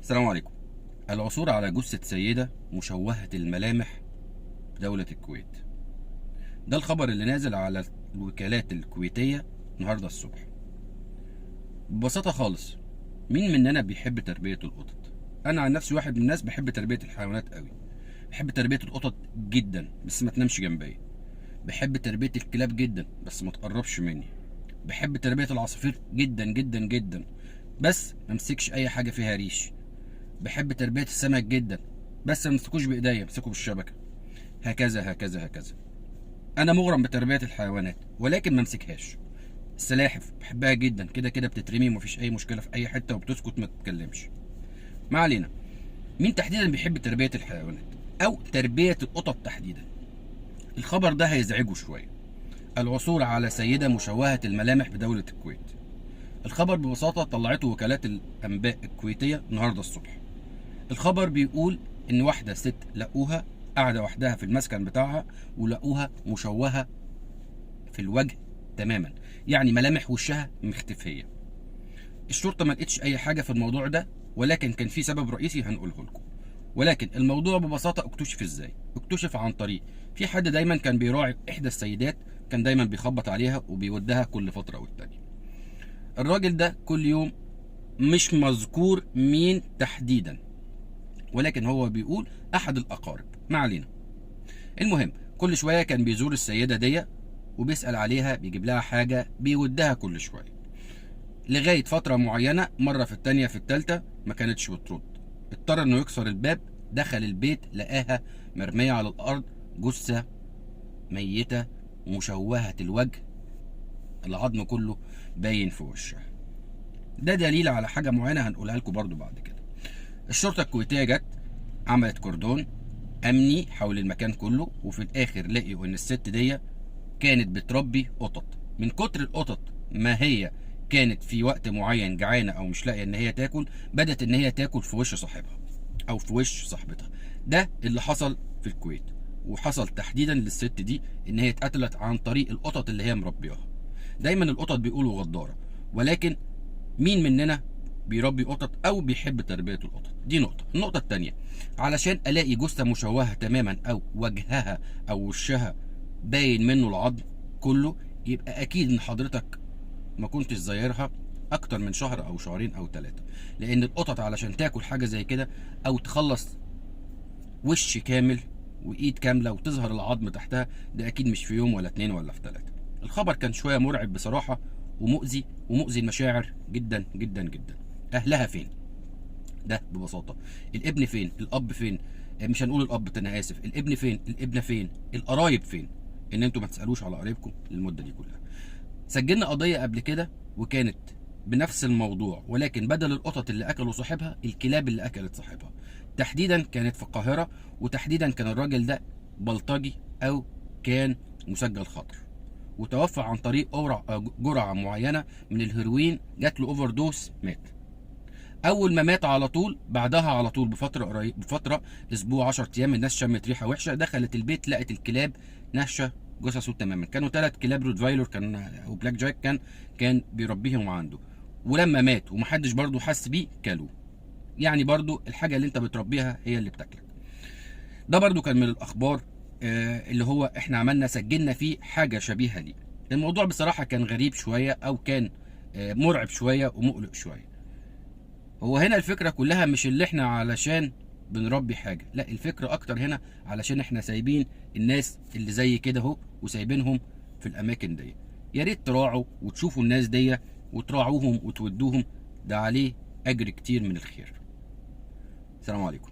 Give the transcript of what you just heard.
السلام عليكم. العثور على جثة سيدة مشوهة الملامح في دولة الكويت. ده الخبر اللي نازل على الوكالات الكويتية النهاردة الصبح. ببساطة خالص، مين مننا بيحب تربية القطط؟ أنا عن نفسي واحد من الناس بحب تربية الحيوانات قوي. بحب تربية القطط جدا بس ما تنامش جنبي. بحب تربية الكلاب جدا بس ما تقربش مني. بحب تربية العصافير جدا جدا جدا بس ما امسكش أي حاجة فيها ريش. بحب تربية السمك جدا بس ما امسكوش بايديا، امسكه بالشبكة. هكذا هكذا هكذا. انا مغرم بتربية الحيوانات ولكن ما امسكهاش. السلاحف بحبها جدا، كده كده بتترمي ومفيش اي مشكلة في اي حتة وبتسكت ما تتكلمش. ما علينا. مين تحديدا بيحب تربية الحيوانات او تربية القطط تحديدا؟ الخبر ده هيزعجه شوية. العثور على سيدة مشوهة الملامح بدولة الكويت. الخبر ببساطة طلعته وكالات الانباء الكويتية النهاردة الصبح. الخبر بيقول ان واحده ست لقوها قاعده وحدها في المسكن بتاعها ولقوها مشوهه في الوجه تماما، يعني ملامح وشها مختفيه. الشرطه ما لقتش اي حاجه في الموضوع ده، ولكن كان في سبب رئيسي هنقوله لكم. ولكن الموضوع ببساطه اكتشف ازاي؟ اكتشف عن طريق في حد دايما كان بيراعي احدى السيدات، كان دايما بيخبط عليها وبيودها كل فتره والتانيه. الراجل ده كل يوم، مش مذكور مين تحديدا، ولكن هو بيقول احد الاقارب، ما علينا. المهم كل شويه كان بيزور السيده دي وبيسال عليها، بيجيب لها حاجه، بيودها كل شويه لغايه فتره معينه. مره في التانيه في التالته ما كانتش بترد، اضطر انه يكسر الباب. دخل البيت لقاها مرميه على الارض، جثه ميته مشوهه الوجه، العظم كله باين في وشها. ده دليل على حاجه معينه هنقولها لكم برضو بعد كده. الشرطه الكويتيه جت عملت كوردون امني حول المكان كله، وفي الاخر لقيوا ان الست دي كانت بتربي قطط. من كتر القطط ما هي كانت في وقت معين جعانه او مش لاقيه ان هي تاكل، بدات ان هي تاكل في وش صاحبها او في وش صاحبتها. ده اللي حصل في الكويت، وحصل تحديدا للست دي ان هي اتقتلت عن طريق القطط اللي هي مربياها. دايما القطط بيقولوا غداره، ولكن مين مننا بيربي قطط او بيحب تربيه القطط؟ دي نقطه. النقطه الثانيه، علشان الاقي جثه مشوهه تماما او وجهها او وشها باين منه العظم كله، يبقى اكيد ان حضرتك ما كنتش زايرها اكتر من شهر او شهرين او ثلاثه. لان القطط علشان تاكل حاجه زي كده او تخلص وش كامل وايد كامله وتظهر العظم تحتها، ده اكيد مش في يوم ولا اتنين ولا في ثلاثه. الخبر كان شويه مرعب بصراحه ومؤذي، ومؤذي المشاعر جدا جدا جدا. اهلها فين؟ ده ببساطه. الابن فين؟ الاب فين؟ مش هنقول الاب، انا اسف. الابن فين؟ الابنه فين؟ القرايب فين؟ ان انتوا ما تسالوش على قرايبكم المده دي كلها. سجلنا قضيه قبل كده وكانت بنفس الموضوع، ولكن بدل القطط اللي اكلوا صاحبها، الكلاب اللي اكلت صاحبها. تحديدا كانت في القاهره، وتحديدا كان الراجل ده بلطجي او كان مسجل خطر، وتوفى عن طريق جرعه معينه من الهيروين، جات له اوفر دوس، مات. اول ما مات على طول بعدها على طول بفتره اسبوع 10 ايام، الناس شمت ريحه وحشه، دخلت البيت لقت الكلاب نهشه جثثه تماما. كانوا 3 كلاب روتفايلر كان وبلاك جاك كان بيربيهم عنده، ولما مات ومحدش برضه حس بيه كلوه. يعني برضه الحاجه اللي انت بتربيها هي اللي بتاكلك. ده برضه كان من الاخبار اللي هو احنا عملنا سجلنا فيه حاجه شبيهه ليه. الموضوع بصراحه كان غريب شويه او كان مرعب شويه ومقلق شويه. هو هنا الفكرة كلها مش اللي احنا علشان بنربي حاجة، لا، الفكرة اكتر هنا علشان احنا سايبين الناس اللي زي كده اهو وسايبينهم في الاماكن دي. يا ريت تراعوا وتشوفوا الناس دي وتراعوهم وتودوهم، ده عليه اجر كتير من الخير. السلام عليكم.